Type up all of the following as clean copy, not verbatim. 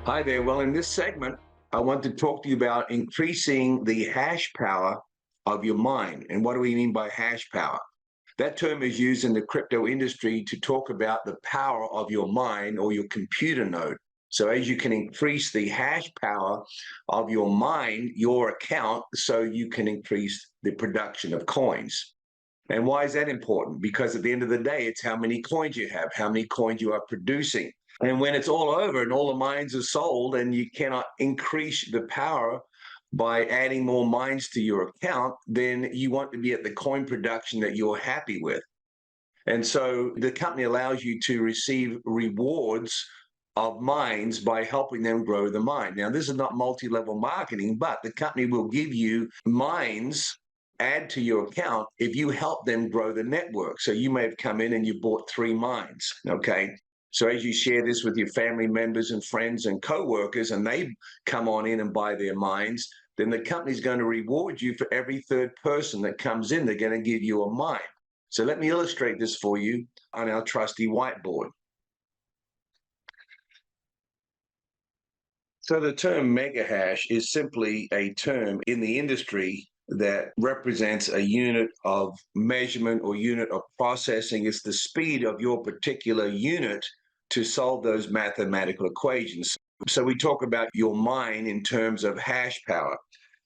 Hi there. Well, in this segment, I want to talk to you about increasing the hash power of your mind. And what do we mean by hash power? That term is used in the crypto industry to talk about the power of your mind or your computer node. So as you can increase the hash power of your mind, your account, so you can increase the production of coins. And why is that important? Because at the end of the day, it's how many coins you have, how many coins you are producing. And when it's all over and all the mines are sold and you cannot increase the power by adding more mines to your account, then you want to be at the coin production that you're happy with. And so the company allows you to receive rewards of mines by helping them grow the mine. Now, this is not multi-level marketing, but the company will give you mines add to your account if you help them grow the network. So you may have come in and you bought 3 mines, okay? So as you share this with your family members and friends and co-workers, and they come on in and buy their mines, then the company's going to reward you for every third person that comes in. They're going to give you a mine. So let me illustrate this for you on our trusty whiteboard. So the term megahash is simply a term in the industry that represents a unit of measurement or unit of processing. It's the speed of your particular unit to solve those mathematical equations. So we talk about your mine in terms of hash power.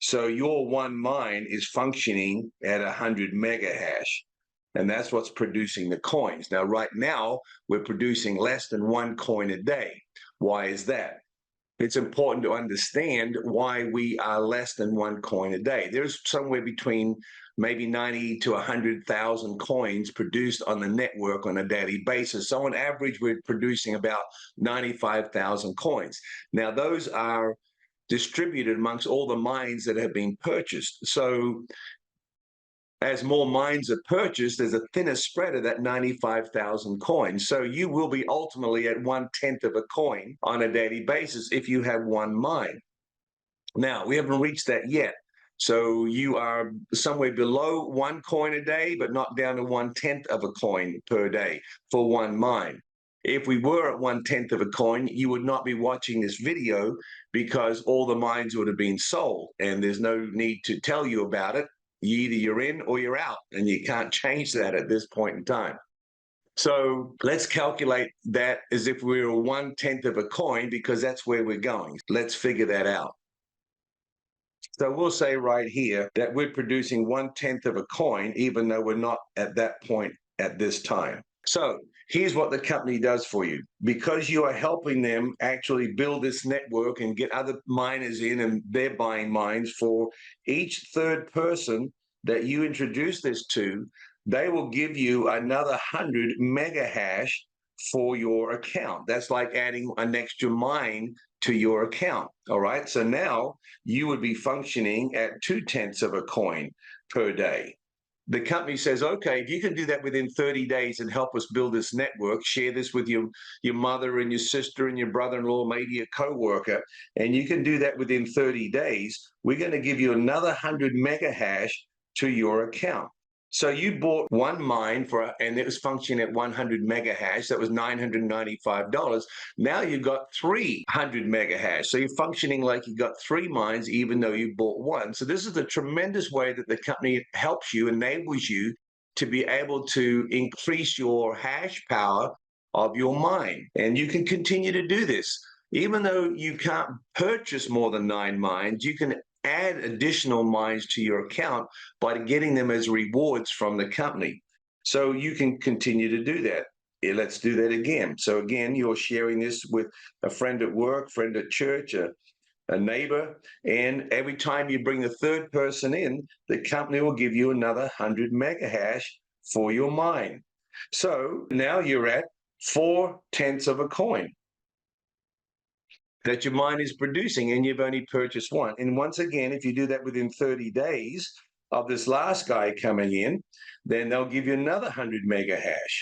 So your one mine is functioning at 100 megahash, and that's what's producing the coins. Now, right now, we're producing less than 1 coin a day. Why is that? It's important to understand why we are less than 1 coin a day. There's somewhere between maybe 90 to 100,000 coins produced on the network on a daily basis. So on average, we're producing about 95,000 coins. Now, those are distributed amongst all the mines that have been purchased. So as more mines are purchased, there's a thinner spread of that 95,000 coins. So you will be ultimately at 1/10 of a coin on a daily basis if you have one mine. Now, we haven't reached that yet. So you are somewhere below 1 coin a day, but not down to 1/10 of a coin per day for one mine. If we were at 1/10 of a coin, you would not be watching this video because all the mines would have been sold, and there's no need to tell you about it. Either you're in or you're out, and you can't change that at this point in time. So let's calculate that as if we were 1/10 of a coin, because that's where we're going. Let's figure that out. So we'll say right here that we're producing 1/10 of a coin, even though we're not at that point at this time. So here's what the company does for you. Because you are helping them actually build this network and get other miners in, and they're buying mines, for each third person that you introduce this to, they will give you another 100 megahash for your account. That's like adding an extra mine to your account. All right. So now you would be functioning at 2/10 of a coin per day. The company says, okay, if you can do that within 30 days and help us build this network, share this with your mother and your sister and your brother-in-law, maybe a co-worker, and you can do that within 30 days, we're going to give you another 100 megahash to your account. So you bought one mine and it was functioning at 100 megahash. That was $995. Now you've got 300 megahash. So you're functioning like you got 3 mines, even though you bought one. So this is a tremendous way that the company helps you, enables you to be able to increase your hash power of your mine. And you can continue to do this. Even though you can't purchase more than 9 mines, you can add additional mines to your account by getting them as rewards from the company. So you can continue to do that. Let's do that again. So again, you're sharing this with a friend at work, friend at church, a neighbor, and every time you bring the third person in, the company will give you another 100 megahash for your mine. So now you're at 4/10 of a coin that your mine is producing, and you've only purchased one. And once again, if you do that within 30 days of this last guy coming in, then they'll give you another 100 megahash.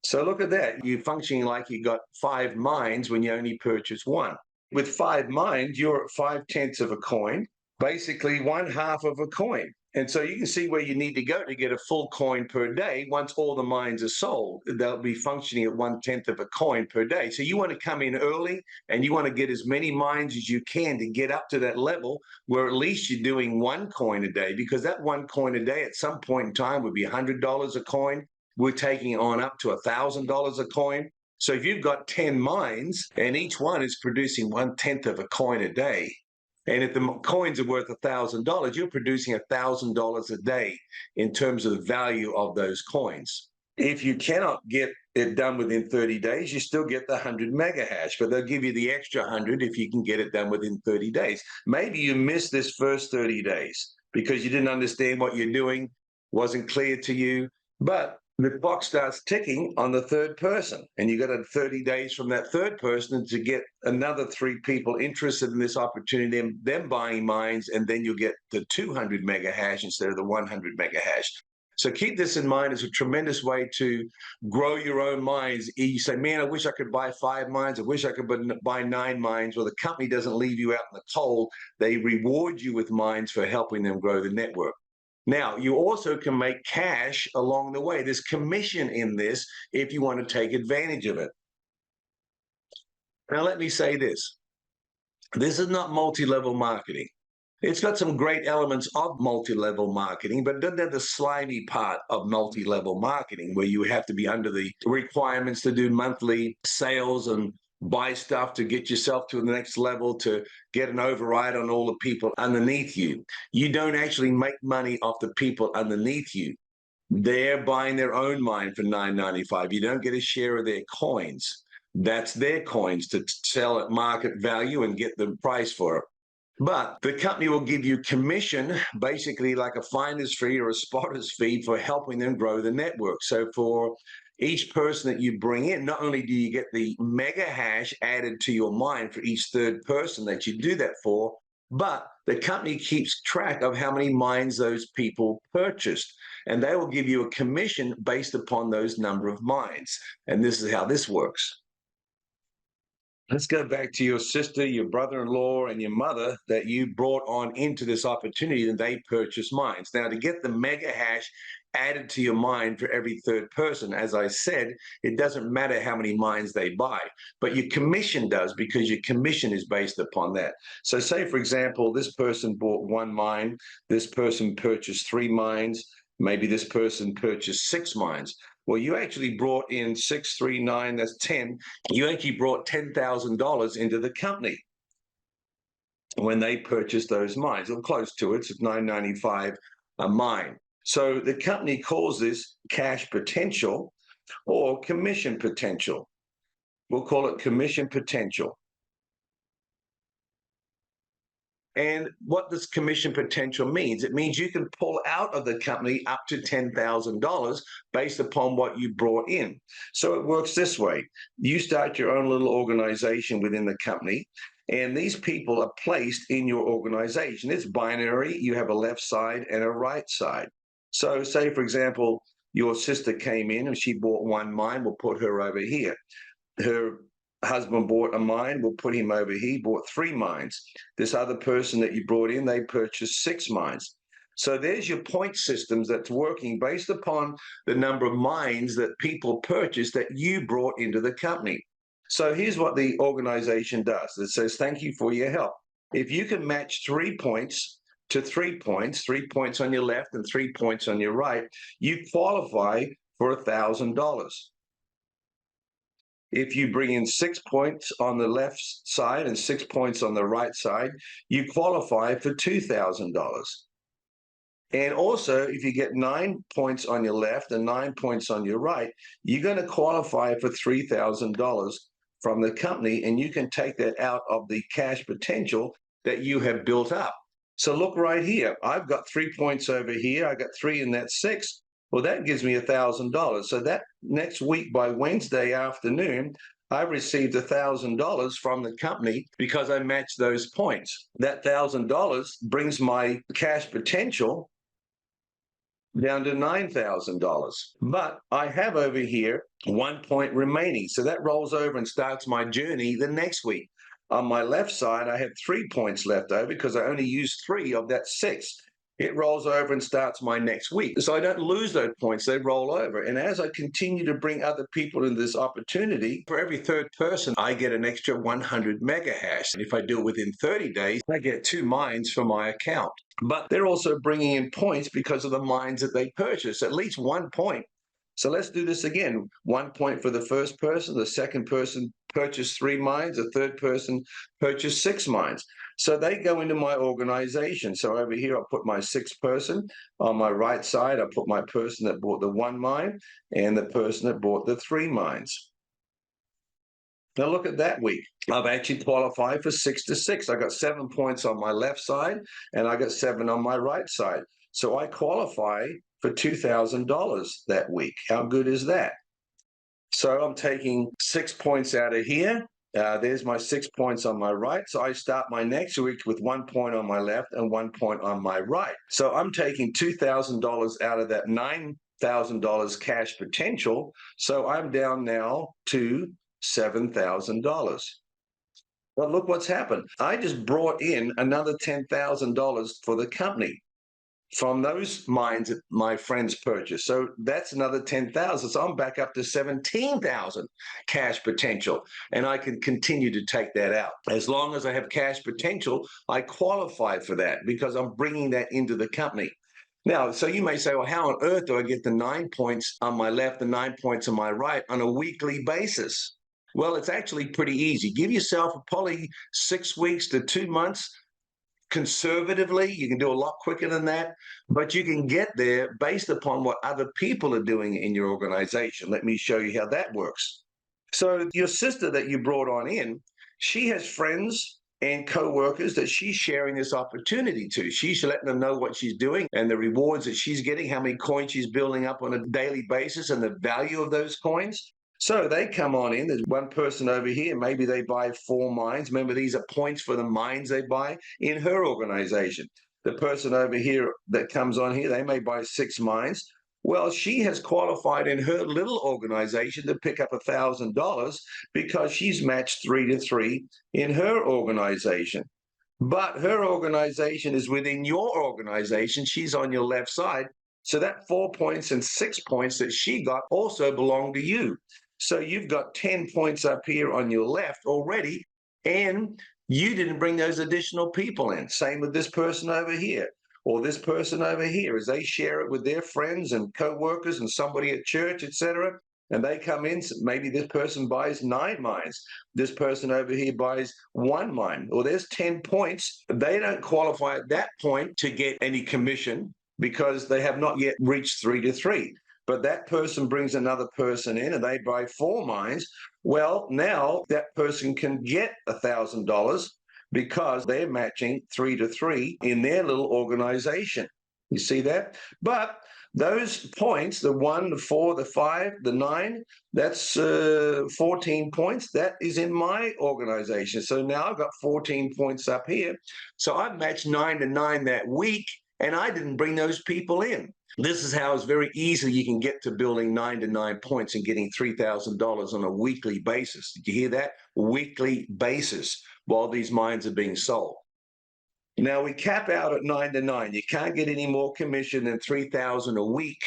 So look at that. You're functioning like you got 5 mines when you only purchased one. With 5 mines, you're at 5/10 of a coin, basically 1/2 of a coin. And so you can see where you need to go to get a full coin per day. Once all the mines are sold, they'll be functioning at 1/10 of a coin per day. So you want to come in early and you want to get as many mines as you can to get up to that level where at least you're doing 1 coin a day, because that 1 coin a day at some point in time would be $100 a coin. We're taking it on up to $1,000 a coin. So if you've got 10 mines and each one is producing 1/10 of a coin a day, and if the coins are worth $1,000, you're producing $1,000 a day in terms of the value of those coins. If you cannot get it done within 30 days, you still get the 100 megahash, but they'll give you the extra 100 if you can get it done within 30 days. Maybe you missed this first 30 days because you didn't understand what you're doing, wasn't clear to you, but the clock starts ticking on the third person, and you got 30 days from that third person to get another 3 people interested in this opportunity, them buying mines, and then you'll get the 200 megahash instead of the 100 megahash. So keep this in mind. It's a tremendous way to grow your own mines. You say, man, I wish I could buy 5 mines. I wish I could buy 9 mines. Well, the company doesn't leave you out in the cold. They reward you with mines for helping them grow the network. Now, you also can make cash along the way. There's commission in this if you want to take advantage of it. Now, let me say this. This is not multi-level marketing. It's got some great elements of multi-level marketing, but it doesn't have the slimy part of multi-level marketing where you have to be under the requirements to do monthly sales and buy stuff to get yourself to the next level, to get an override on all the people underneath you. You don't actually make money off the people underneath you. They're buying their own mine for $9.95. You don't get a share of their coins. That's their coins to sell at market value and get the price for it. But the company will give you commission, basically like a finder's fee or a spotter's fee, for helping them grow the network. So for each person that you bring in, not only do you get the mega hash added to your mine for each third person that you do that for, but the company keeps track of how many mines those people purchased, and they will give you a commission based upon those number of mines. And this is how this works. Let's go back to your sister, your brother-in-law, and your mother that you brought on into this opportunity, and they purchased mines. Now, to get the mega hash added to your mine for every third person, as I said, it doesn't matter how many mines they buy, but your commission does, because your commission is based upon that. So say, for example, this person bought 1 mine, this person purchased 3 mines, maybe this person purchased 6 mines. Well, you actually brought in 639, that's 10. You actually brought $10,000 into the company when they purchased those mines, or close to it. It's $9.95 a mine. So the company calls this cash potential or commission potential. We'll call it commission potential. And what this commission potential means, it means you can pull out of the company up to $10,000 based upon what you brought in. So it works this way. You start your own little organization within the company, and these people are placed in your organization. It's binary. You have a left side and a right side. So say, for example, your sister came in and she bought 1 mine. We'll put her over here. Her husband bought a mine, we'll put him over here. He bought 3 mines. This other person that you brought in, they purchased 6 mines. So there's your point systems that's working based upon the number of mines that people purchased that you brought into the company. So here's what the organization does. It says, thank you for your help. If you can match 3 points to 3 points, 3 points on your left and 3 points on your right, you qualify for $1,000. If you bring in 6 points on the left side and 6 points on the right side, you qualify for $2,000. And also, if you get 9 points on your left and 9 points on your right, you're going to qualify for $3,000 from the company, and you can take that out of the cash potential that you have built up. So look right here. I've got 3 points over here. I got 3 in that 6. Well, that gives me $1,000. So that next week by Wednesday afternoon, I've received $1,000 from the company because I matched those points. That $1,000 brings my cash potential down to $9,000. But I have over here 1 point remaining. So that rolls over and starts my journey the next week. On my left side, I have 3 points left over because I only used 3 of that 6. it rolls over and starts my next week. So I don't lose those points, they roll over. And as I continue to bring other people into this opportunity, for every third person, I get an extra 100 megahash. And if I do it within 30 days, I get 2 mines for my account. But they're also bringing in points because of the mines that they purchase, at least 1 point. So let's do this again. 1 point for the first person, the second person purchased 3 mines, the third person purchased 6 mines. So they go into my organization. So over here, I'll put my 6th person. On my right side, I put my person that bought the 1 mine and the person that bought the 3 mines. Now look at that week. I've actually qualified for 6 to 6. I got 7 points on my left side and I got 7 on my right side. So I qualify for $2,000 that week. How good is that? So I'm taking 6 points out of here. There's my 6 points on my right. So I start my next week with 1 point on my left and 1 point on my right. So I'm taking $2,000 out of that $9,000 cash potential. So I'm down now to $7,000. But look what's happened. I just brought in another $10,000 for the company from those mines that my friends purchased. So that's another 10,000. So I'm back up to 17,000 cash potential. And I can continue to take that out. As long as I have cash potential, I qualify for that because I'm bringing that into the company. Now, so you may say, well, how on earth do I get the 9 points on my left and 9 points on my right on a weekly basis? Well, it's actually pretty easy. Give yourself probably 6 weeks to 2 months. Conservatively, you can do a lot quicker than that, but you can get there based upon what other people are doing in your organization. Let me show you how that works. So your sister that you brought on in, she has friends and co-workers that she's sharing this opportunity to. She's letting them know what she's doing and the rewards that she's getting, how many coins she's building up on a daily basis and the value of those coins. So they come on in. There's one person over here. Maybe they buy 4 mines. Remember, these are points for the mines they buy in her organization. The person over here that comes on here, they may buy 6 mines. Well, she has qualified in her little organization to pick up $1,000 because she's matched 3 to 3 in her organization. But her organization is within your organization. She's on your left side. So that 4 points and 6 points that she got also belong to you. So you've got 10 points up here on your left already, and you didn't bring those additional people in. Same with this person over here or this person over here as they share it with their friends and co-workers and somebody at church, etc. And they come in, maybe this person buys 9 mines. This person over here buys 1 mine. Well, there's 10 points. They don't qualify at that point to get any commission because they have not yet reached 3 to 3. But that person brings another person in and they buy 4 mines. Well, now that person can get $1,000 because they're matching 3 to 3 in their little organization. You see that? But those points, the 1, the 4, the 5, the 9, that's 14 points. That is in my organization. So now I've got 14 points up here. So I've matched 9 to 9 that week, and I didn't bring those people in. This is how it's very easy you can get to building 9 to 9 points and getting $3,000 on a weekly basis. Did you hear that? Weekly basis while these mines are being sold. Now we cap out at 9 to 9. You can't get any more commission than $3,000 a week,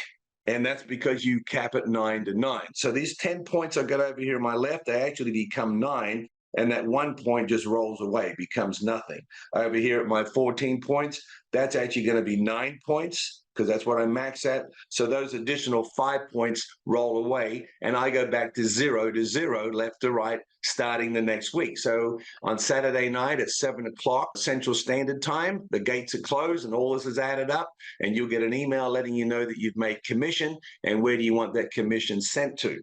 and that's because you cap at 9 to 9. So these 10 points I got over here on my left, they actually become 9, and that 1 point just rolls away, becomes nothing. Over here at my 14 points, that's actually going to be 9 points because that's what I max at. So those additional 5 points roll away, and I go back to 0 to 0, left to right, starting the next week. So on Saturday night at 7 o'clock Central Standard Time, the gates are closed and all this is added up, and you'll get an email letting you know that you've made commission and where do you want that commission sent to.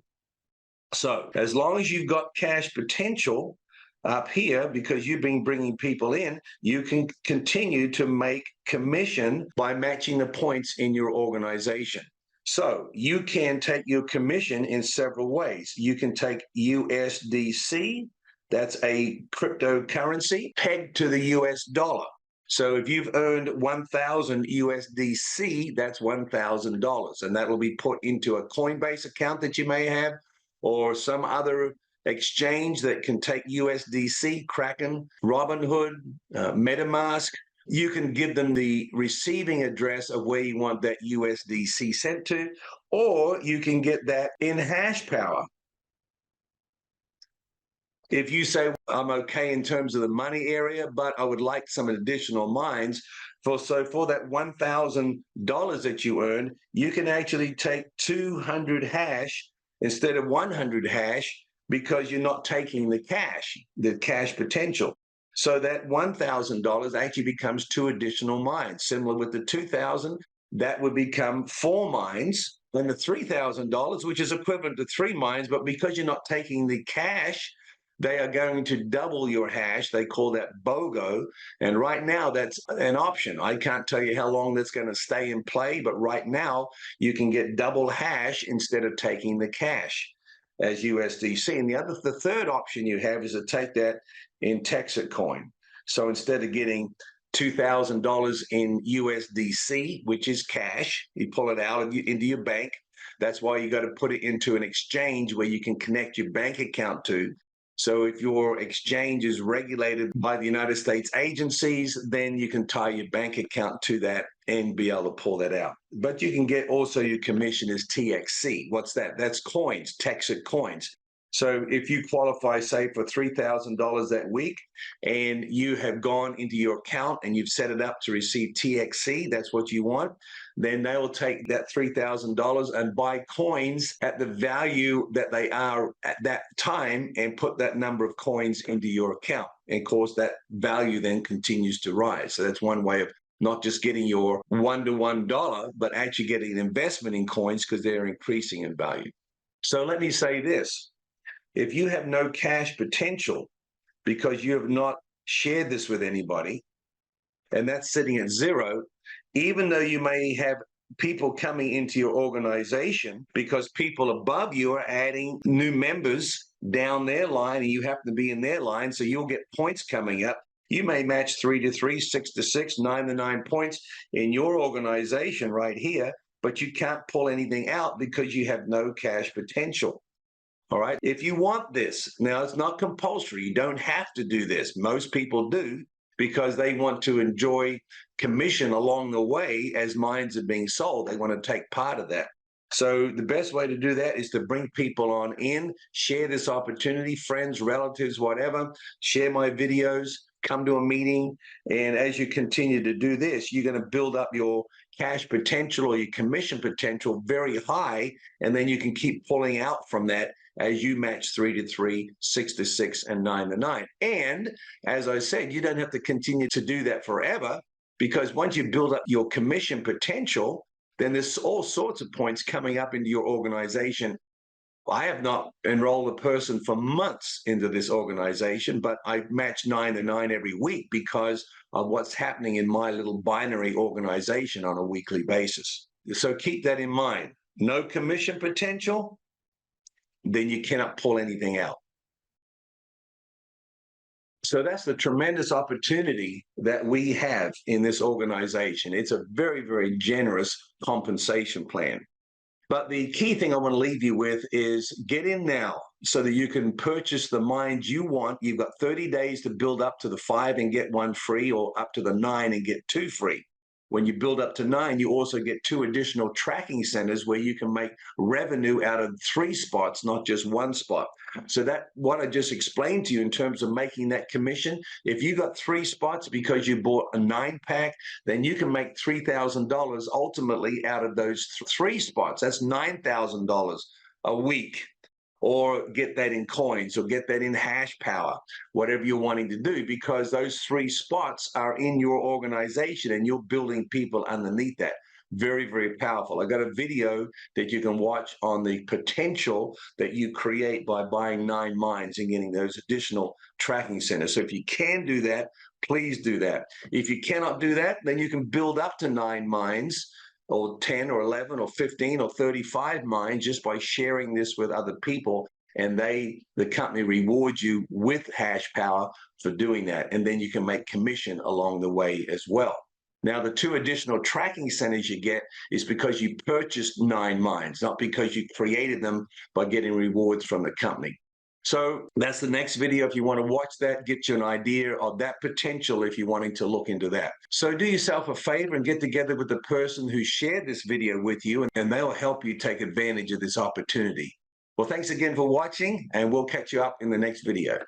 So as long as you've got cash potential up here, because you've been bringing people in, you can continue to make commission by matching the points in your organization. So you can take your commission in several ways. You can take USDC, that's a cryptocurrency pegged to the US dollar. So if you've earned 1,000 USDC, that's $1,000, and that will be put into a Coinbase account that you may have or some other exchange that can take USDC, Kraken, Robinhood, MetaMask, You can give them the receiving address of where you want that USDC sent to, or you can get that in hash power. If you say, I'm okay in terms of the money area, but I would like some additional mines, for that $1,000 that you earn, you can actually take 200 hash instead of 100 hash because you're not taking the cash potential. So that $1,000 actually becomes 2 additional mines. Similar with the 2,000, that would become 4 mines. And the $3,000, which is equivalent to 3 mines, but because you're not taking the cash, they are going to double your hash. They call that BOGO. And right now, that's an option. I can't tell you how long that's going to stay in play, but right now, you can get double hash instead of taking the cash as USDC. And the third option you have is to take that in Texit Coin. So instead of getting $2,000 in USDC, which is cash, you pull it out into your bank. That's why you got to put it into an exchange where you can connect your bank account to. So if your exchange is regulated by the United States agencies, then you can tie your bank account to that and be able to pull that out. But you can get also your commission as TXC. What's that? That's coins, Texit coins. So if you qualify, say, for $3,000 that week, and you have gone into your account and you've set it up to receive TXC, that's what you want, then they will take that $3,000 and buy coins at the value that they are at that time and put that number of coins into your account. And of course, that value then continues to rise. So that's one way of not just getting your one-to-one dollar, but actually getting an investment in coins because they're increasing in value. So let me say this. If you have no cash potential because you have not shared this with anybody, and that's sitting at 0, even though you may have people coming into your organization because people above you are adding new members down their line and you happen to be in their line, so you'll get points coming up. You may match 3 to 3, 6 to 6, 9 to 9 points in your organization right here, but you can't pull anything out because you have no cash potential. All right. If you want this, now it's not compulsory. You don't have to do this. Most people do because they want to enjoy commission along the way as mines are being sold. They want to take part of that. So the best way to do that is to bring people on in, share this opportunity, friends, relatives, whatever, share my videos, come to a meeting. And as you continue to do this, you're going to build up your cash potential or your commission potential very high. And then you can keep pulling out from that as you match 3 to 3, 6 to 6, and 9 to 9. And as I said, you don't have to continue to do that forever because once you build up your commission potential, then there's all sorts of points coming up into your organization. I have not enrolled a person for months into this organization, but I match 9 to 9 every week because of what's happening in my little binary organization on a weekly basis. So keep that in mind. No commission potential, then you cannot pull anything out. So that's the tremendous opportunity that we have in this organization. It's a very, very generous compensation plan. But the key thing I want to leave you with is get in now so that you can purchase the mines you want. You've got 30 days to build up to the 5 and get 1 free, or up to the 9 and get 2 free. When you build up to 9, you also get 2 additional tracking centers where you can make revenue out of 3 spots, not just 1 spot. So that what I just explained to you in terms of making that commission, if you got 3 spots because you bought a 9-pack, then you can make $3,000 ultimately out of those 3 spots. That's $9,000 a week. Or get that in coins, or get that in hash power, whatever you're wanting to do, because those 3 spots are in your organization and you're building people underneath that. Very, very powerful. I got a video that you can watch on the potential that you create by buying 9 mines and getting those additional tracking centers. So if you can do that, please do that. If you cannot do that, then you can build up to 9 mines, or 10 or 11 or 15 or 35 mines just by sharing this with other people, and the company rewards you with hash power for doing that, and then you can make commission along the way as well. Now, the 2 additional tracking centers you get is because you purchased 9 mines, not because you created them by getting rewards from the company. So that's the next video. If you want to watch that, get you an idea of that potential if you're wanting to look into that. So do yourself a favor and get together with the person who shared this video with you, and they'll help you take advantage of this opportunity. Well, thanks again for watching, and we'll catch you up in the next video.